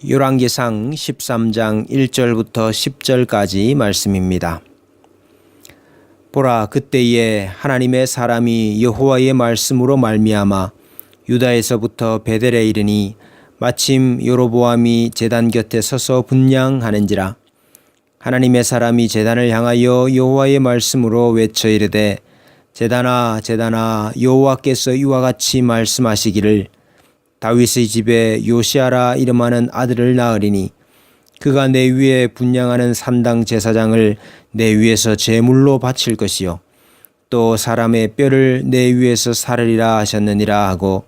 열왕기상 13장 1절부터 10절까지 말씀입니다. 보라, 그때에 하나님의 사람이 여호와의 말씀으로 말미암아 유다에서부터 베델에 이르니 마침 여로보암이 제단 곁에 서서 분향하는지라. 하나님의 사람이 제단을 향하여 여호와의 말씀으로 외쳐 이르되, 제단아 제단아, 여호와께서 이와 같이 말씀하시기를, 다윗의 집에 요시아라 이름하는 아들을 낳으리니 그가 내 위에 분향하는 산당 제사장을 내 위에서 제물로 바칠 것이요 또 사람의 뼈를 내 위에서 사르리라 하셨느니라 하고,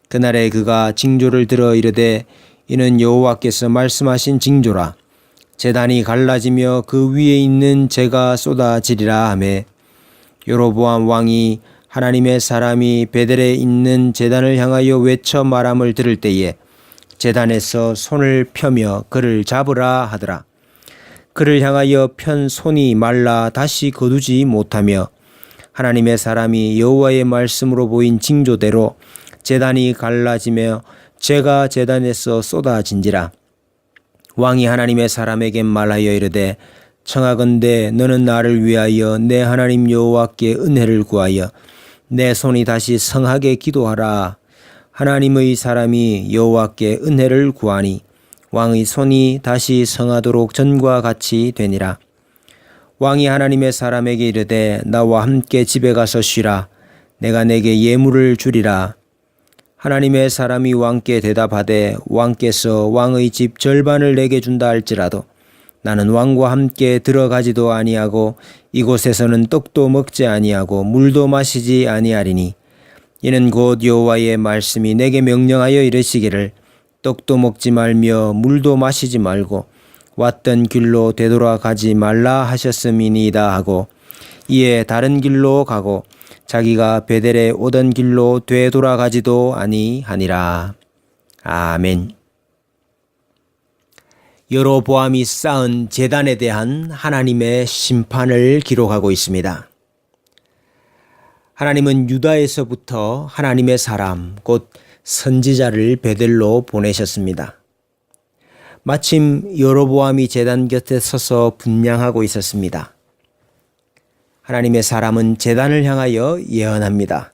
그날에 그가 징조를 들어 이르되, 이는 여호와께서 말씀하신 징조라. 제단이 갈라지며 그 위에 있는 재가 쏟아지리라 하매, 여로보암 왕이 하나님의 사람이 베델에 있는 제단을 향하여 외쳐 말함을 들을 때에 제단에서 손을 펴며 그를 잡으라 하더라. 그를 향하여 편 손이 말라 다시 거두지 못하며 하나님의 사람이 여호와의 말씀으로 보인 징조대로 제단이 갈라지며 재가 제단에서 쏟아진지라. 왕이 하나님의 사람에게 말하여 이르되, 청하건대 너는 나를 위하여 내 하나님 여호와께 은혜를 구하여 내 손이 다시 성하게 기도하라. 하나님의 사람이 여호와께 은혜를 구하니 왕의 손이 다시 성하도록 전과 같이 되니라. 왕이 하나님의 사람에게 이르되, 나와 함께 집에 가서 쉬라. 내가 내게 예물을 주리라. 하나님의 사람이 왕께 대답하되, 왕께서 왕의 집 절반을 내게 준다 할지라도 나는 왕과 함께 들어가지도 아니하고 이곳에서는 떡도 먹지 아니하고 물도 마시지 아니하리니, 이는 곧 여호와의 말씀이 내게 명령하여 이르시기를, 떡도 먹지 말며 물도 마시지 말고 왔던 길로 되돌아가지 말라 하셨음이니이다 하고, 이에 다른 길로 가고 자기가 베델에 오던 길로 되돌아가지도 아니하니라. 아멘. 여로보암이 쌓은 제단에 대한 하나님의 심판을 기록하고 있습니다. 하나님은 유다에서부터 하나님의 사람, 곧 선지자를 베델로 보내셨습니다. 마침 여로보암이 제단 곁에 서서 분향하고 있었습니다. 하나님의 사람은 제단을 향하여 예언합니다.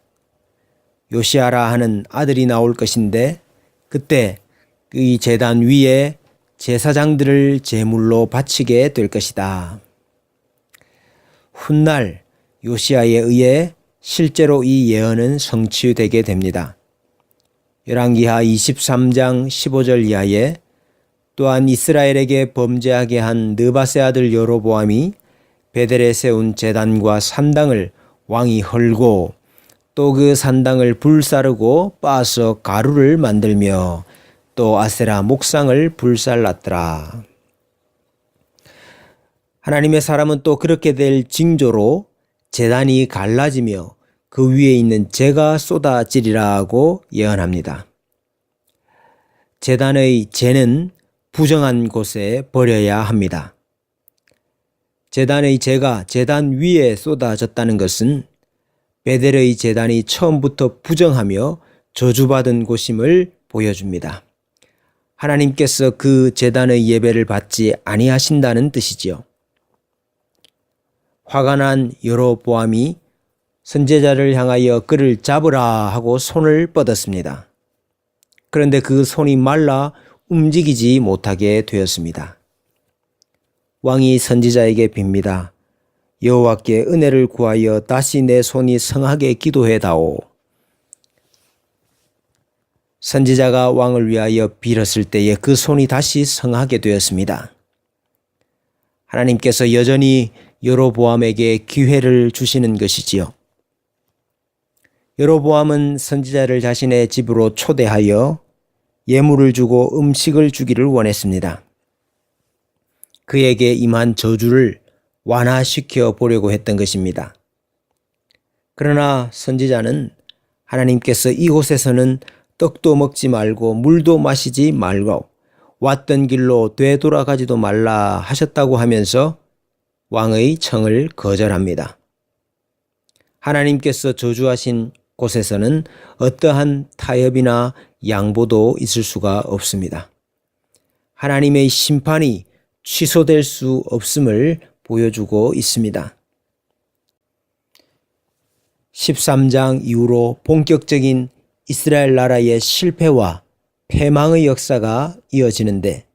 요시아라 하는 아들이 나올 것인데 그때 이 제단 위에 제사장들을 제물로 바치게 될 것이다. 훗날 요시아에 의해 실제로 이 예언은 성취되게 됩니다. 열왕기하 23장 15절 이하에, 또한 이스라엘에게 범죄하게 한 느밧의 아들 여로보암이 베델에 세운 제단과 산당을 왕이 헐고 또 그 산당을 불사르고 빻아서 가루를 만들며 또 아세라 목상을 불살랐더라. 하나님의 사람은 또 그렇게 될 징조로 제단이 갈라지며 그 위에 있는 재가 쏟아지리라 하고 예언합니다. 제단의 재는 부정한 곳에 버려야 합니다. 제단의 재가 제단 위에 쏟아졌다는 것은 베델의 제단이 처음부터 부정하며 저주받은 곳임을 보여줍니다. 하나님께서 그 제단의 예배를 받지 아니하신다는 뜻이지요. 화가 난 여로보암이 선지자를 향하여 그를 잡으라 하고 손을 뻗었습니다. 그런데 그 손이 말라 움직이지 못하게 되었습니다. 왕이 선지자에게 빕니다. 여호와께 은혜를 구하여 다시 내 손이 성하게 기도해다오. 선지자가 왕을 위하여 빌었을 때에 그 손이 다시 성하게 되었습니다. 하나님께서 여전히 여로보암에게 기회를 주시는 것이지요. 여로보암은 선지자를 자신의 집으로 초대하여 예물을 주고 음식을 주기를 원했습니다. 그에게 임한 저주를 완화시켜 보려고 했던 것입니다. 그러나 선지자는 하나님께서 이곳에서는 떡도 먹지 말고 물도 마시지 말고 왔던 길로 되돌아가지도 말라 하셨다고 하면서 왕의 청을 거절합니다. 하나님께서 저주하신 곳에서는 어떠한 타협이나 양보도 있을 수가 없습니다. 하나님의 심판이 취소될 수 없음을 보여주고 있습니다. 13장 이후로 본격적인 이스라엘 나라의 실패와 패망의 역사가 이어지는데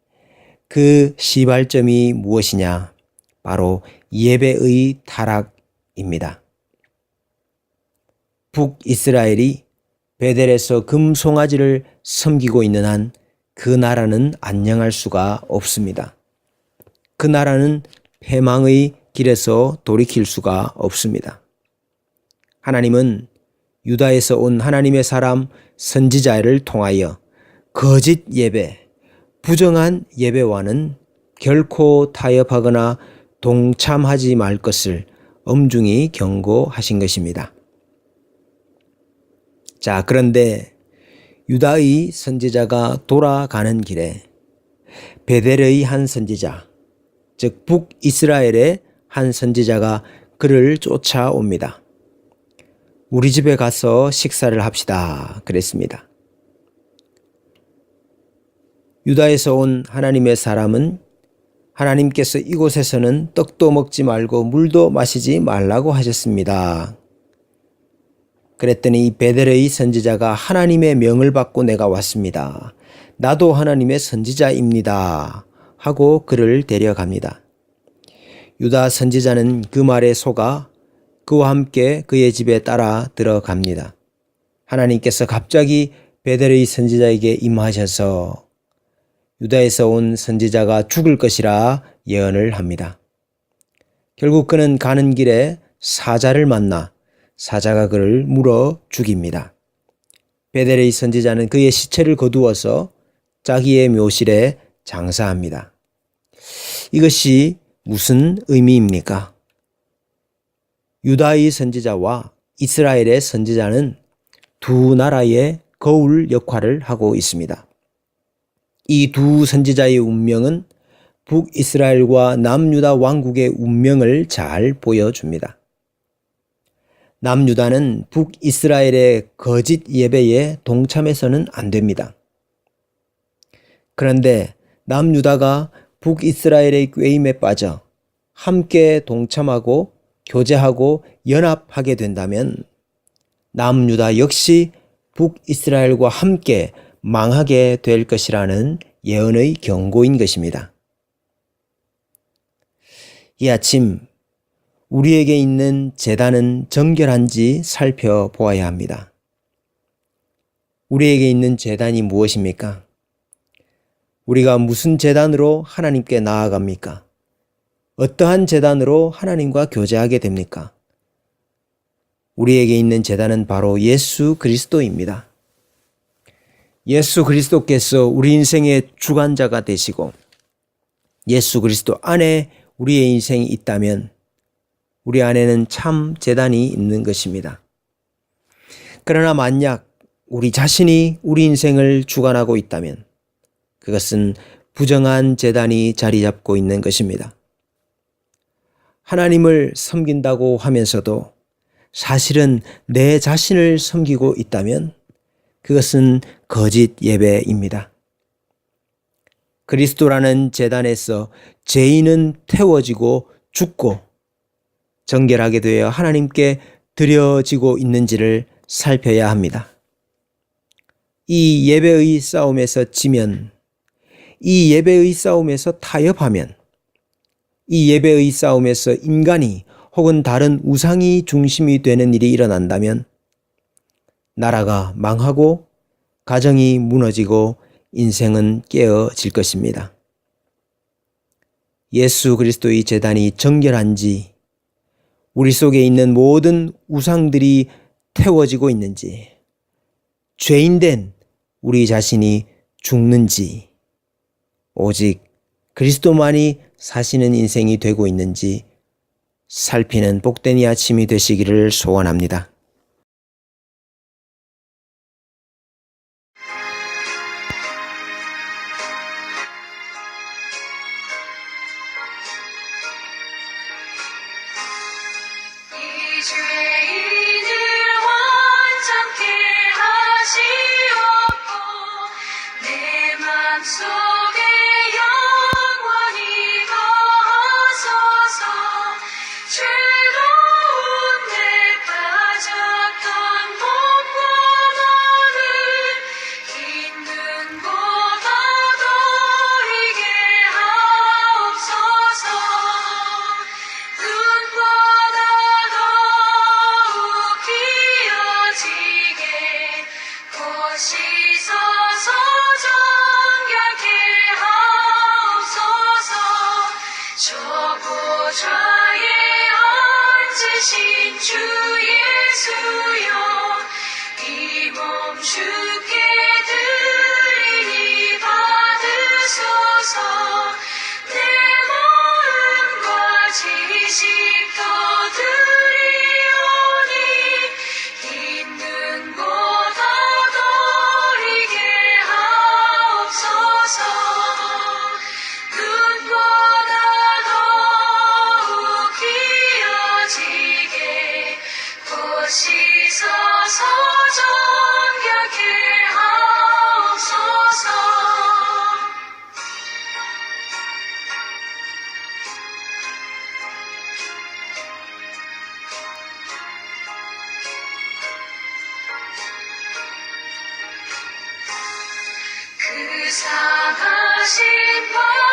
그 시발점이 무엇이냐? 바로 예배의 타락입니다. 북이스라엘이 베델에서 금송아지를 섬기고 있는 한 그 나라는 안녕할 수가 없습니다. 그 나라는 패망의 길에서 돌이킬 수가 없습니다. 하나님은 유다에서 온 하나님의 사람 선지자를 통하여 거짓 예배, 부정한 예배와는 결코 타협하거나 동참하지 말 것을 엄중히 경고하신 것입니다. 자, 그런데 유다의 선지자가 돌아가는 길에 베델의 한 선지자, 즉 북이스라엘의 한 선지자가 그를 쫓아옵니다. 우리 집에 가서 식사를 합시다. 그랬습니다. 유다에서 온 하나님의 사람은 하나님께서 이곳에서는 떡도 먹지 말고 물도 마시지 말라고 하셨습니다. 그랬더니 베델의 선지자가 하나님의 명을 받고 내가 왔습니다. 나도 하나님의 선지자입니다. 하고 그를 데려갑니다. 유다 선지자는 그 말에 속아 그와 함께 그의 집에 따라 들어갑니다. 하나님께서 갑자기 베델의 선지자에게 임하셔서 유다에서 온 선지자가 죽을 것이라 예언을 합니다. 결국 그는 가는 길에 사자를 만나 사자가 그를 물어 죽입니다. 베델의 선지자는 그의 시체를 거두어서 자기의 묘실에 장사합니다. 이것이 무슨 의미입니까? 유다의 선지자와 이스라엘의 선지자는 두 나라의 거울 역할을 하고 있습니다. 이 두 선지자의 운명은 북이스라엘과 남유다 왕국의 운명을 잘 보여줍니다. 남유다는 북이스라엘의 거짓 예배에 동참해서는 안 됩니다. 그런데 남유다가 북이스라엘의 꾀임에 빠져 함께 동참하고 교제하고 연합하게 된다면 남유다 역시 북이스라엘과 함께 망하게 될 것이라는 예언의 경고인 것입니다. 이 아침 우리에게 있는 제단은 정결한지 살펴보아야 합니다. 우리에게 있는 제단이 무엇입니까? 우리가 무슨 제단으로 하나님께 나아갑니까? 어떠한 제단으로 하나님과 교제하게 됩니까? 우리에게 있는 제단은 바로 예수 그리스도입니다. 예수 그리스도께서 우리 인생의 주관자가 되시고 예수 그리스도 안에 우리의 인생이 있다면 우리 안에는 참 제단이 있는 것입니다. 그러나 만약 우리 자신이 우리 인생을 주관하고 있다면 그것은 부정한 제단이 자리 잡고 있는 것입니다. 하나님을 섬긴다고 하면서도 사실은 내 자신을 섬기고 있다면 그것은 거짓 예배입니다. 그리스도라는 제단에서 죄인은 태워지고 죽고 정결하게 되어 하나님께 드려지고 있는지를 살펴야 합니다. 이 예배의 싸움에서 지면, 이 예배의 싸움에서 타협하면, 이 예배의 싸움에서 인간이 혹은 다른 우상이 중심이 되는 일이 일어난다면 나라가 망하고 가정이 무너지고 인생은 깨어질 것입니다. 예수 그리스도의 제단이 정결한지 우리 속에 있는 모든 우상들이 태워지고 있는지 죄인된 우리 자신이 죽는지 오직 그리스도만이 사시는 인생이 되고 있는지 살피는 복된 이 아침이 되시기를 소원합니다. 죄인을 완전케 하시옵고 내 맘속에 주 예수여 이 몸 주께 드리니 받으소서 내 마음과 지식도 드리오니 있는 곳 얻어리게 하옵소서 눈보다 더욱 귀어지게 보시소서 정결케 하옵소서 그 상하신 바